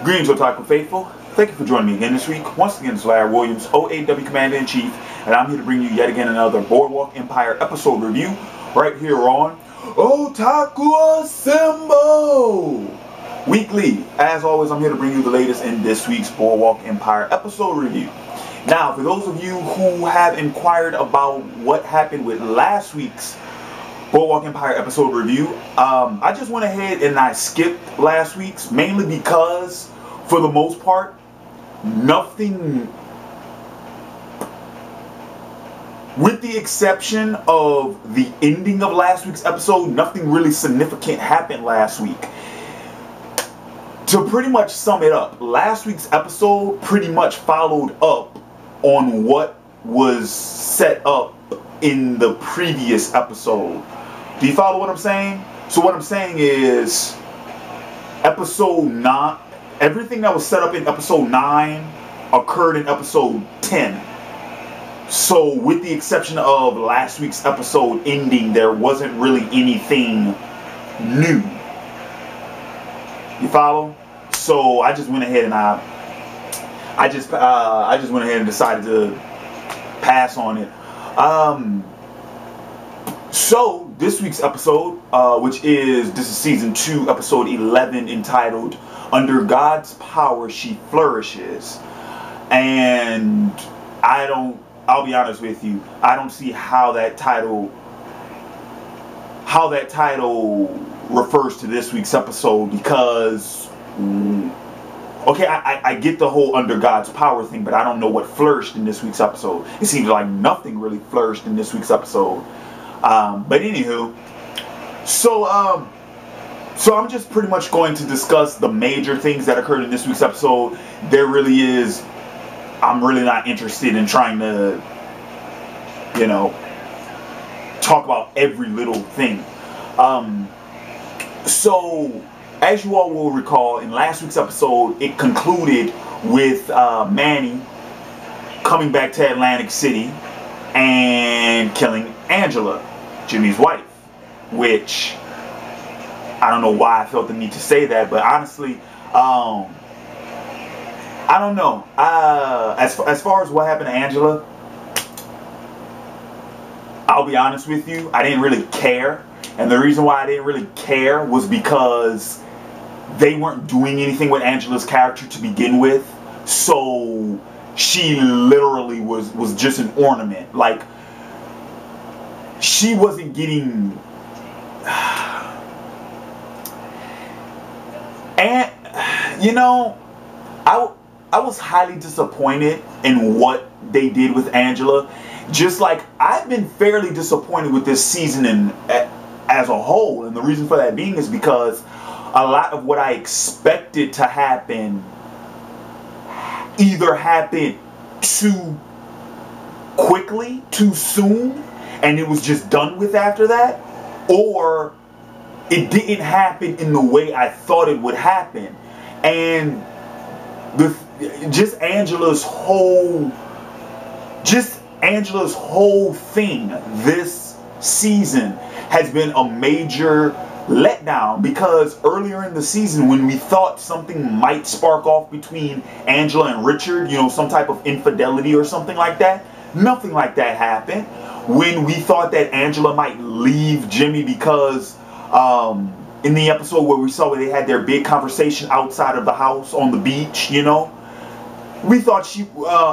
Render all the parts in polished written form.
Greetings, Otaku Faithful. Thank you for joining me again this week. Once again, it's Larry Williams, OAW Commander-in-Chief, and I'm here to bring you yet again another Boardwalk Empire episode review right here on Otaku Assemble! Weekly. As always, I'm here to bring you the latest in this week's Boardwalk Empire episode review. Now, for those of you who have inquired about what happened with last week's Boardwalk Empire episode review, I just went ahead and I skipped last week's, mainly because, for the most part, nothing, with the exception of the ending of last week's episode, nothing really significant happened last week. To pretty much sum it up, last week's episode pretty much followed up on what was set up in the previous episode. Do you follow what I'm saying? So what I'm saying is, episode 9, everything that was set up in episode 9 occurred in episode 10. So with the exception of last week's episode ending, there wasn't really anything new. You follow? So I just went ahead and I just went ahead and decided to pass on it. So this week's episode, this is season 2, episode 11, entitled "Under God's Power She Flourishes," and I'll be honest with you, I don't see how that title refers to this week's episode, because okay, I get the whole under God's power thing, but I don't know what flourished in this week's episode. It seems like nothing really flourished in this week's episode. But anywho, so I'm just pretty much going to discuss the major things that occurred in this week's episode. I'm really not interested in trying to, talk about every little thing. So, as you all will recall, in last week's episode, it concluded with Manny coming back to Atlantic City and killing Angela, Jimmy's wife, which I don't know why I felt the need to say that, but honestly, I don't know. As far as what happened to Angela, I'll be honest with you, I didn't really care. And the reason why I didn't really care was because they weren't doing anything with Angela's character to begin with. So she literally was just an ornament. Like, she wasn't getting... And, I was highly disappointed in what they did with Angela. Just like I've been fairly disappointed with this season as a whole. And the reason for that being is because a lot of what I expected to happen either happened too quickly, too soon, and it was just done with after that, or it didn't happen in the way I thought it would happen. And just Angela's whole thing this season has been a major letdown, because earlier in the season, when we thought something might spark off between Angela and Richard, some type of infidelity or something like that, nothing like that happened. When we thought that Angela might leave Jimmy because in the episode where we saw where they had their big conversation outside of the house on the beach, we thought she,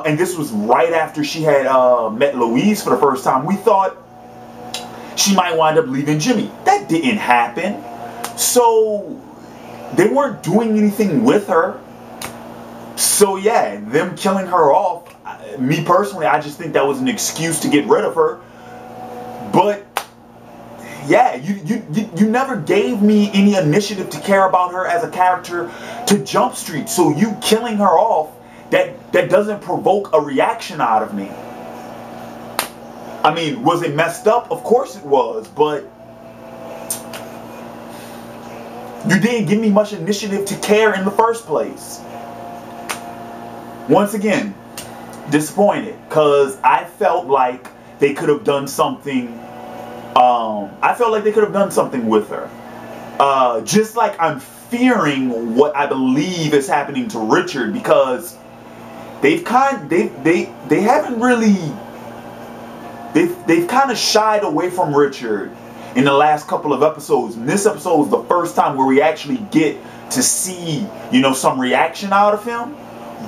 and this was right after she had met Louise for the first time, we thought she might wind up leaving Jimmy. That didn't happen. So they weren't doing anything with her. So yeah, them killing her off, me personally, I just think that was an excuse to get rid of her. But yeah, you never gave me any initiative to care about her as a character to Jump Street. So you killing her off, that doesn't provoke a reaction out of me. I mean, was it messed up? Of course it was, but you didn't give me much initiative to care in the first place. Once again, disappointed, because I felt like they could have done something. I felt like they could have done something with her. Just like I'm fearing what I believe is happening to Richard, because they haven't really, they've kind of shied away from Richard in the last couple of episodes. And this episode is the first time where we actually get to see, you know, some reaction out of him.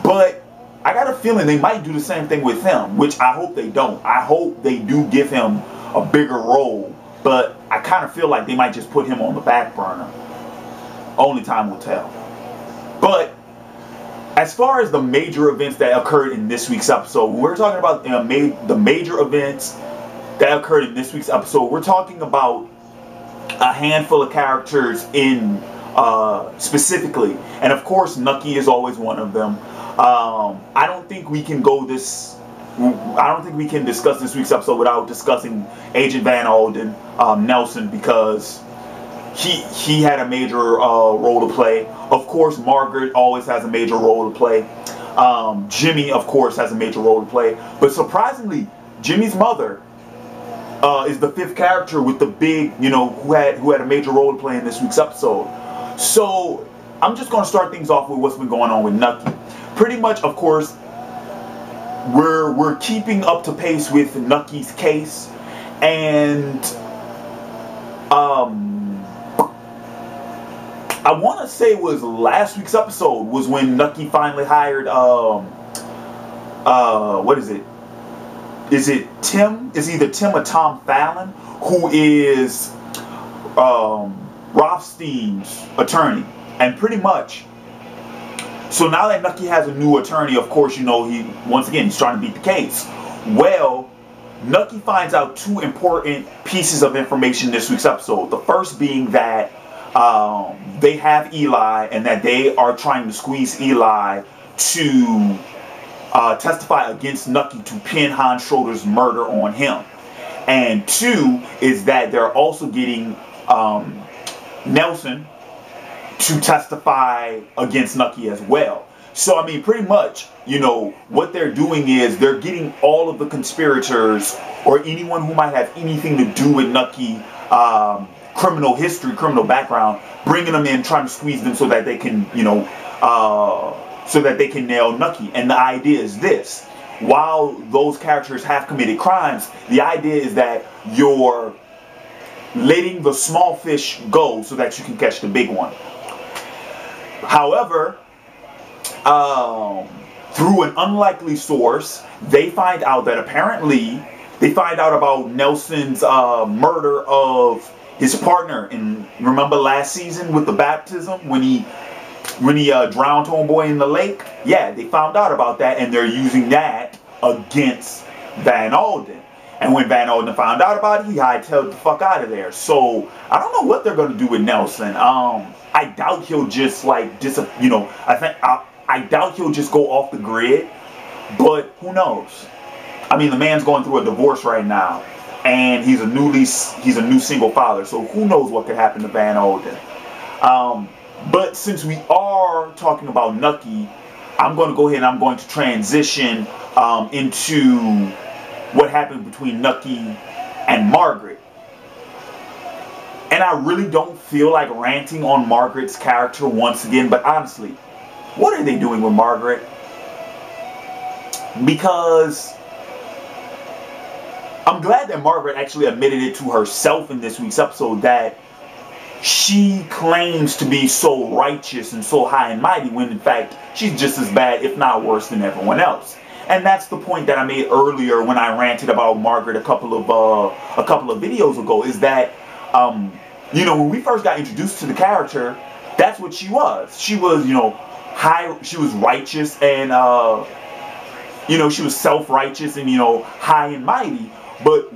But I got a feeling they might do the same thing with him, which I hope they don't. I hope they do give him a bigger role, but I kind of feel like they might just put him on the back burner. Only time will tell. But as far as the major events that occurred in this week's episode, when we're talking about the major events that occurred in this week's episode, we're talking about a handful of characters in specifically, and of course Nucky is always one of them. I don't think we can discuss this week's episode without discussing Agent Van Alden, Nelson, because he had a major role to play. Of course, Margaret always has a major role to play. Jimmy, of course, has a major role to play. But surprisingly, Jimmy's mother is the fifth character with the big, you know, who had a major role to play in this week's episode. So I'm just going to start things off with what's been going on with Nucky. Pretty much, of course, we're keeping up to pace with Nucky's case, and I want to say it was last week's episode was when Nucky finally hired what is it? Is it Tim? It's either Tim or Tom Fallon, who is Rothstein's attorney. And pretty much, so now that Nucky has a new attorney, of course, you know, he's trying to beat the case. Well, Nucky finds out two important pieces of information this week's episode. The first being that they have Eli, and that they are trying to squeeze Eli to testify against Nucky to pin Hans Schroeder's murder on him. And two is that they're also getting Nelson to testify against Nucky as well. So, I mean, pretty much, you know, what they're doing is they're getting all of the conspirators or anyone who might have anything to do with Nucky, criminal history, criminal background, bringing them in, trying to squeeze them so that they can, you know, so that they can nail Nucky. And the idea is this: while those characters have committed crimes, the idea is that you're letting the small fish go so that you can catch the big one. However, through an unlikely source, they find out that apparently they find out about Nelson's murder of his partner. And remember last season with the baptism when he drowned homeboy in the lake? Yeah, they found out about that, and they're using that against Van Alden. And when Van Alden found out about it, he hightailed the fuck out of there. So I don't know what they're gonna do with Nelson. I doubt he'll just like I doubt he'll just go off the grid. But who knows? I mean, the man's going through a divorce right now, and he's a new single father. So who knows what could happen to Van Alden? But since we are talking about Nucky, I'm going to go ahead and I'm going to transition into what happened between Nucky and Margaret. And I really don't feel like ranting on Margaret's character once again, but honestly, what are they doing with Margaret? Because I'm glad that Margaret actually admitted it to herself in this week's episode that she claims to be so righteous and so high and mighty when in fact she's just as bad, if not worse, than everyone else. And that's the point that I made earlier when I ranted about Margaret a couple of videos ago, is that you know, when we first got introduced to the character, that's what she was. She was, you know, she was righteous, and you know, she was self-righteous and, you know, high and mighty, but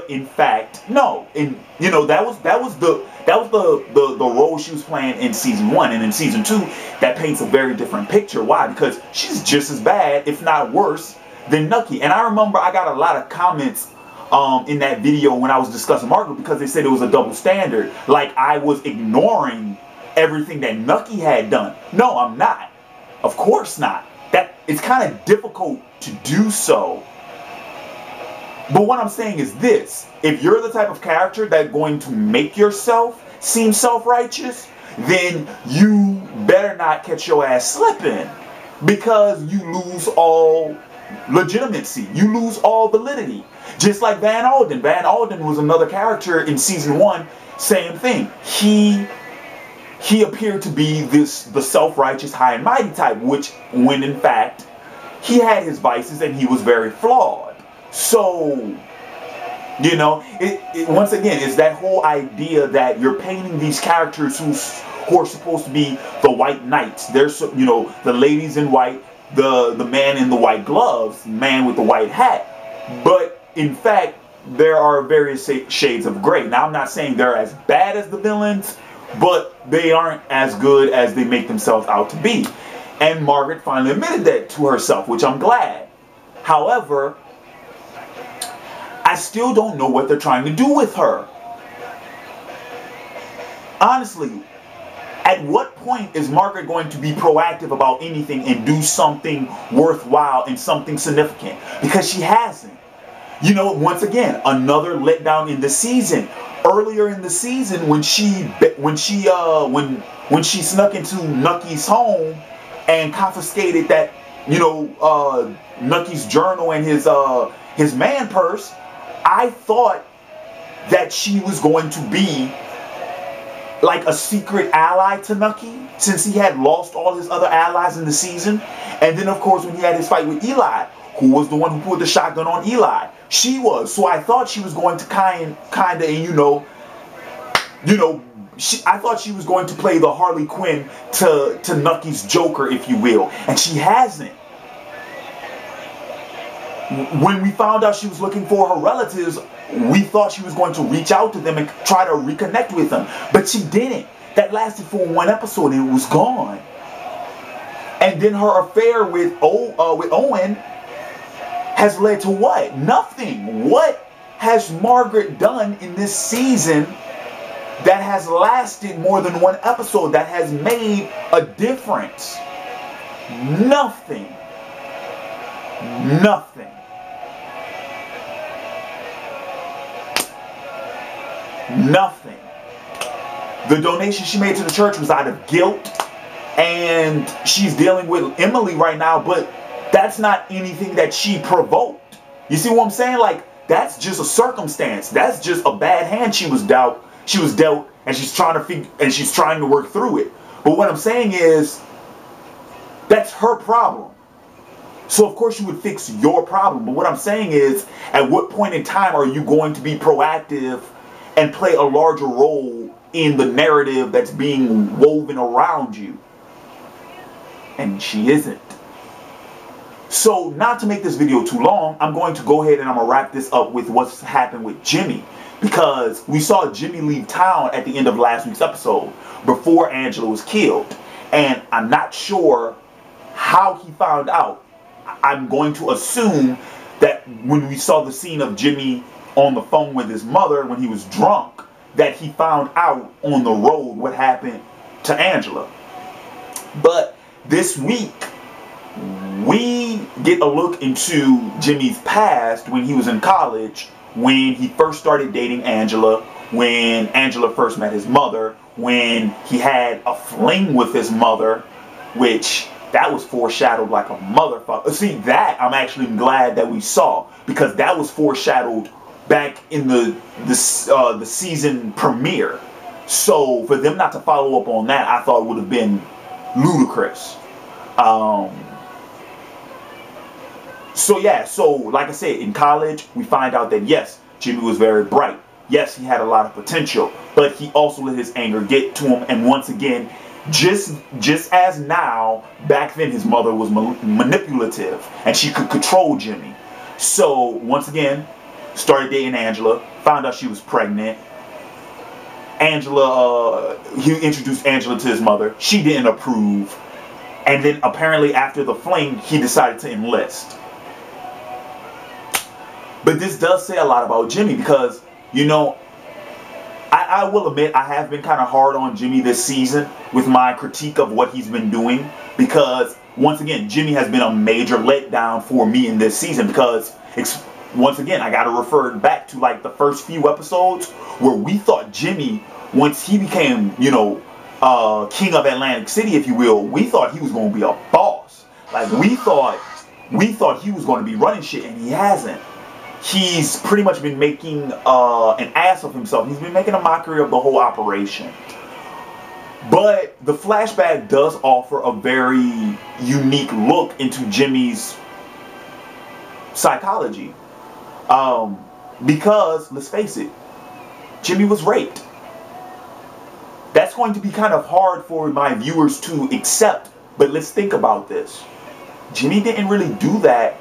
in fact, no. And you know, that was the role she was playing in season 1, and in season 2, that paints a very different picture. Why? Because she's just as bad, if not worse, than Nucky. And I remember I got a lot of comments in that video when I was discussing Margaret, because they said it was a double standard, like I was ignoring everything that Nucky had done. No, I'm not. Of course not. That it's kind of difficult to do so. But what I'm saying is this: if you're the type of character that's going to make yourself seem self-righteous, then you better not catch your ass slipping, because you lose all legitimacy. You lose all validity. Just like Van Alden. Van Alden was another character in season 1. Same thing. He appeared to be the self-righteous, high and mighty type, which, when in fact, he had his vices and he was very flawed. So, you know, once again, it's that whole idea that you're painting these characters who are supposed to be the white knights. They're, you know, the ladies in white, the man in the white gloves, man with the white hat. But in fact, there are various shades of gray. Now, I'm not saying they're as bad as the villains, but they aren't as good as they make themselves out to be. And Margaret finally admitted that to herself, which I'm glad. However, I still don't know what they're trying to do with her. Honestly, at what point is Margaret going to be proactive about anything and do something worthwhile and something significant? Because she hasn't. You know, once again, another letdown in the season. Earlier in the season, when she snuck into Nucky's home and confiscated that, you know, Nucky's journal and his man purse, I thought that she was going to be like a secret ally to Nucky, since he had lost all his other allies in the season. And then, of course, when he had his fight with Eli, who was the one who pulled the shotgun on Eli, she was. So I thought she was going to kind of, I thought she was going to play the Harley Quinn to Nucky's Joker, if you will, and she hasn't. When we found out she was looking for her relatives, we thought she was going to reach out to them and try to reconnect with them, but she didn't. That lasted for 1 episode and it was gone. And then her affair with Owen has led to what? Nothing. What has Margaret done in this season that has lasted more than 1 episode, that has made a difference? Nothing. Nothing. Nothing. The donation she made to the church was out of guilt, and she's dealing with Emily right now, but that's not anything that she provoked. You see what I'm saying? Like, that's just a circumstance. That's just a bad hand she was dealt, and she's trying to work through it. But what I'm saying is, that's her problem. So of course you would fix your problem. But what I'm saying is, at what point in time are you going to be proactive and play a larger role in the narrative that's being woven around you? And she isn't. So, not to make this video too long, I'm going to go ahead and I'm going to wrap this up with what's happened with Jimmy. Because we saw Jimmy leave town at the end of last week's episode, before Angela was killed. And I'm not sure how he found out. I'm going to assume that when we saw the scene of Jimmy on the phone with his mother when he was drunk, that he found out on the road what happened to Angela. But this week, we get a look into Jimmy's past when he was in college, when he first started dating Angela, when Angela first met his mother, when he had a fling with his mother, which that was foreshadowed like a motherfucker. See, that I'm actually glad that we saw, because that was foreshadowed back in the season premiere. So for them not to follow up on that, I thought would have been ludicrous. So yeah, so like I said, in college, we find out that yes, Jimmy was very bright. Yes, he had a lot of potential, but he also let his anger get to him. And once again, just as now, back then his mother was manipulative and she could control Jimmy. So once again, started dating Angela, found out she was pregnant. Angela, he introduced Angela to his mother. She didn't approve. And then apparently after the fling, he decided to enlist. But this does say a lot about Jimmy, because, you know, I will admit I have been kind of hard on Jimmy this season with my critique of what he's been doing, because once again, Jimmy has been a major letdown for me in this season, because once again, I got to refer back to like the first few episodes where we thought Jimmy, once he became, you know, king of Atlantic City, if you will, we thought he was going to be a boss. Like, we thought he was going to be running shit, and he hasn't. He's pretty much been making an ass of himself. He's been making a mockery of the whole operation. But the flashback does offer a very unique look into Jimmy's psychology. Because, let's face it, Jimmy was raped. That's going to be kind of hard for my viewers to accept. But let's think about this. Jimmy didn't really do that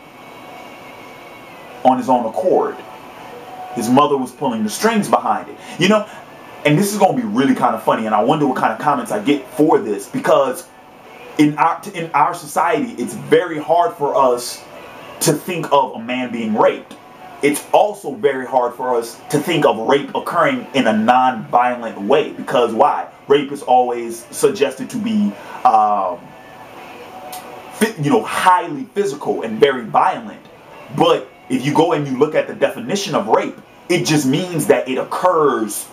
on his own accord. His mother was pulling the strings behind it. You know, and this is going to be really kind of funny, and I wonder what kind of comments I get for this, because in our society, it's very hard for us to think of a man being raped. It's also very hard for us to think of rape occurring in a non-violent way, because why? Rape is always suggested to be, highly physical and very violent. But if you go and you look at the definition of rape, it just means that it occurs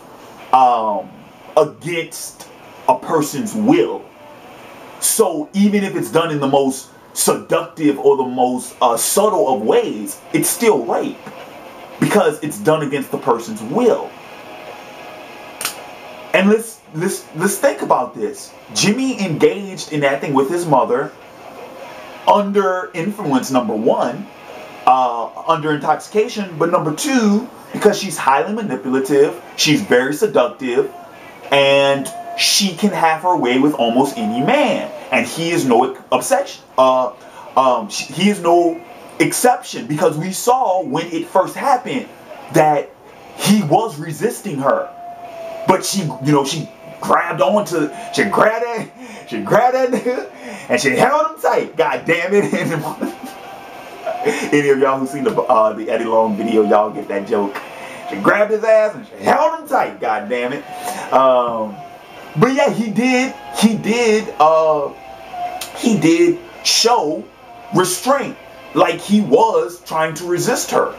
against a person's will. So even if it's done in the most seductive or the most subtle of ways, it's still rape, because it's done against the person's will. And let's think about this. Jimmy engaged in that thing with his mother under influence, number one, under intoxication, but number two, because she's highly manipulative, she's very seductive, and she can have her way with almost any man, and he is no exception. He is no exception, because we saw when it first happened that he was resisting her, but she grabbed onto, she grabbed that nigga, and she held him tight. God damn it! Any of y'all who seen the Eddie Long video, y'all get that joke. She grabbed his ass and she held him tight. God damn it! But yeah, he did show restraint, like he was trying to resist her.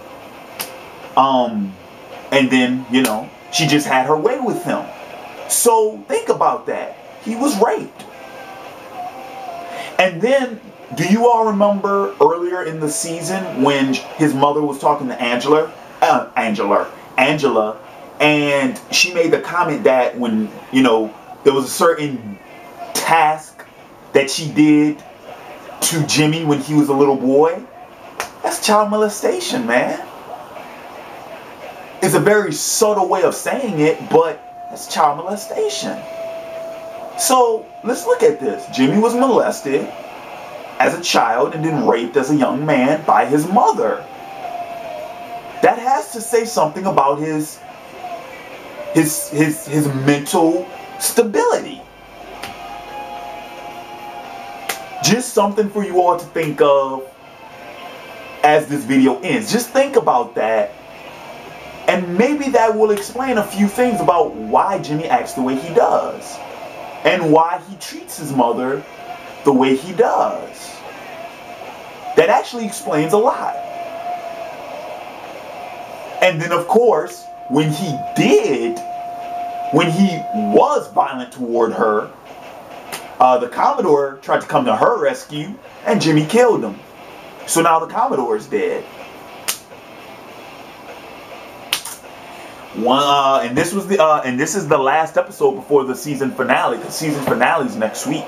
And then, she just had her way with him. So think about that. He was raped. And then, do you all remember earlier in the season when his mother was talking to Angela, and she made the comment that when, there was a certain task that she did to Jimmy when he was a little boy? That's child molestation, man. It's a very subtle way of saying it, but that's child molestation. So let's look at this. Jimmy was molested as a child and then raped as a young man by his mother. That has to say something about his mental stability. Just something for you all to think of as this video ends. Just think about that, and maybe that will explain a few things about why Jimmy acts the way he does, and why he treats his mother the way he does. That actually explains a lot. And then, of course, when he was violent toward her, the Commodore tried to come to her rescue, and Jimmy killed him. So now the Commodore is dead. And this is the last episode before the season finale. The season finale is next week.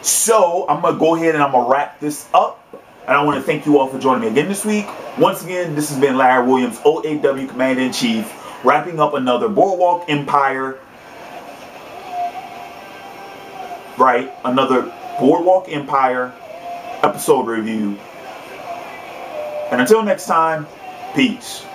So I'm gonna go ahead and I'm gonna wrap this up. And I want to thank you all for joining me again this week. Once again, this has been Larry Williams, OAW Commander-in-Chief, wrapping up another Boardwalk Empire. Another Boardwalk Empire episode review. And until next time, peace.